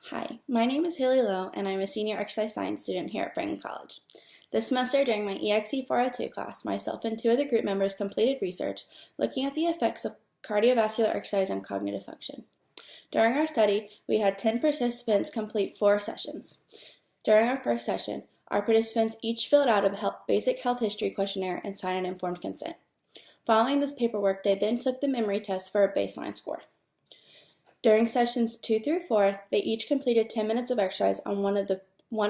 Hi, my name is Haley Lowe, and I'm a senior exercise science student here at Franklin College. This semester, during my EXE 402 class, myself and two other group members completed research looking at the effects of cardiovascular exercise on cognitive function. During our study, we had 10 participants complete 4 sessions. During our first session, our participants each filled out a basic health history questionnaire and signed an informed consent. Following this paperwork, they then took the memory test for a baseline score. During sessions 2 through 4, they each completed 10 minutes of exercise on one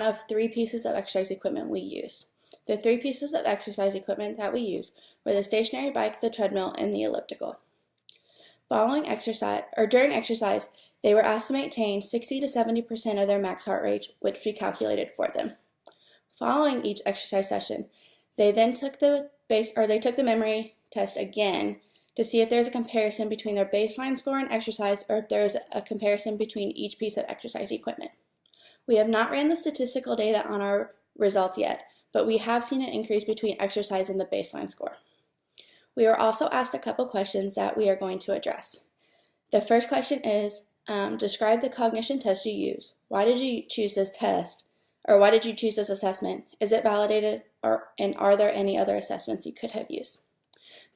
of 3 pieces of exercise equipment we use. The 3 pieces of exercise equipment that we use were the stationary bike, the treadmill, and the elliptical. During exercise, they were asked to maintain 60 to 70% of their max heart rate, which we calculated for them. Following each exercise session, they then took the memory test again to see if there's a comparison between their baseline score and exercise, or if there's a comparison between each piece of exercise equipment. We have not ran the statistical data on our results yet, but we have seen an increase between exercise and the baseline score. We were also asked a couple questions that we are going to address. The first question is, describe the cognition test you use. Why did you choose this test? Or why did you choose this assessment? Is it validated, and are there any other assessments you could have used?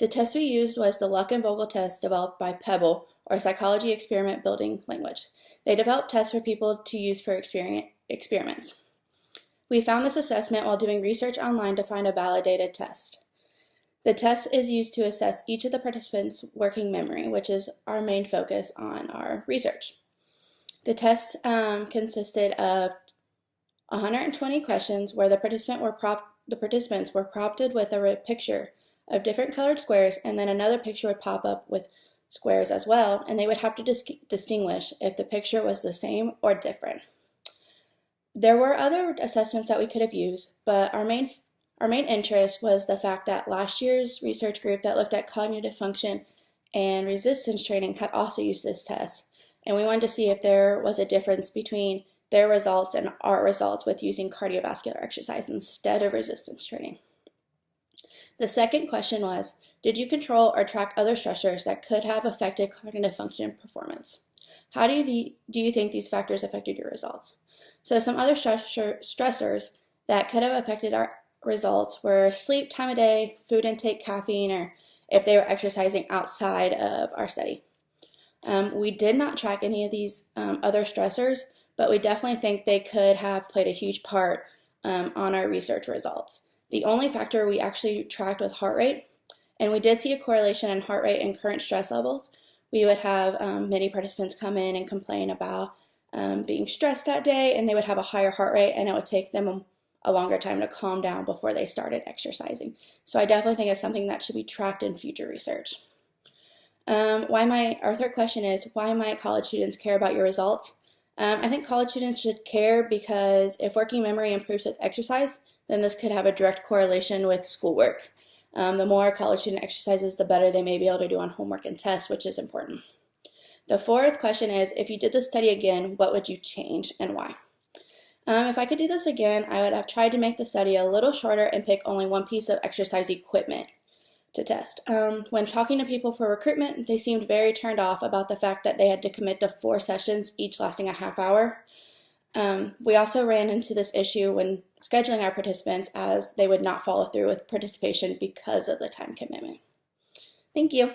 The test we used was the Luck and Vogel test developed by Pebble, or Psychology Experiment Building Language. They developed tests for people to use for experiments. We found this assessment while doing research online to find a validated test. The test is used to assess each of the participants' working memory, which is our main focus on our research. The test consisted of 120 questions where the participants were prompted with a picture of different colored squares, and then another picture would pop up with squares as well, and they would have to distinguish if the picture was the same or different. There were other assessments that we could have used, but our main interest was the fact that last year's research group that looked at cognitive function and resistance training had also used this test, and we wanted to see if there was a difference between their results and our results with using cardiovascular exercise instead of resistance training. The second question was, did you control or track other stressors that could have affected cognitive function and performance? How do you think these factors affected your results? So some other stressors that could have affected our results were sleep, time of day, food intake, caffeine, or if they were exercising outside of our study. We did not track any of these other stressors, but we definitely think they could have played a huge part on our research results. The only factor we actually tracked was heart rate, and we did see a correlation in heart rate and current stress levels. We would have many participants come in and complain about being stressed that day, and they would have a higher heart rate, and it would take them a longer time to calm down before they started exercising. So I definitely think it's something that should be tracked in future research. Our third question is, why might college students care about your results? I think college students should care because if working memory improves with exercise, then this could have a direct correlation with schoolwork. The more a college student exercises, the better they may be able to do on homework and tests, which is important. The fourth question is, if you did this study again, what would you change and why? If I could do this again, I would have tried to make the study a little shorter and pick only one piece of exercise equipment to test. When talking to people for recruitment, they seemed very turned off about the fact that they had to commit to 4 sessions, each lasting a half hour. We also ran into this issue when scheduling our participants, as they would not follow through with participation because of the time commitment. Thank you.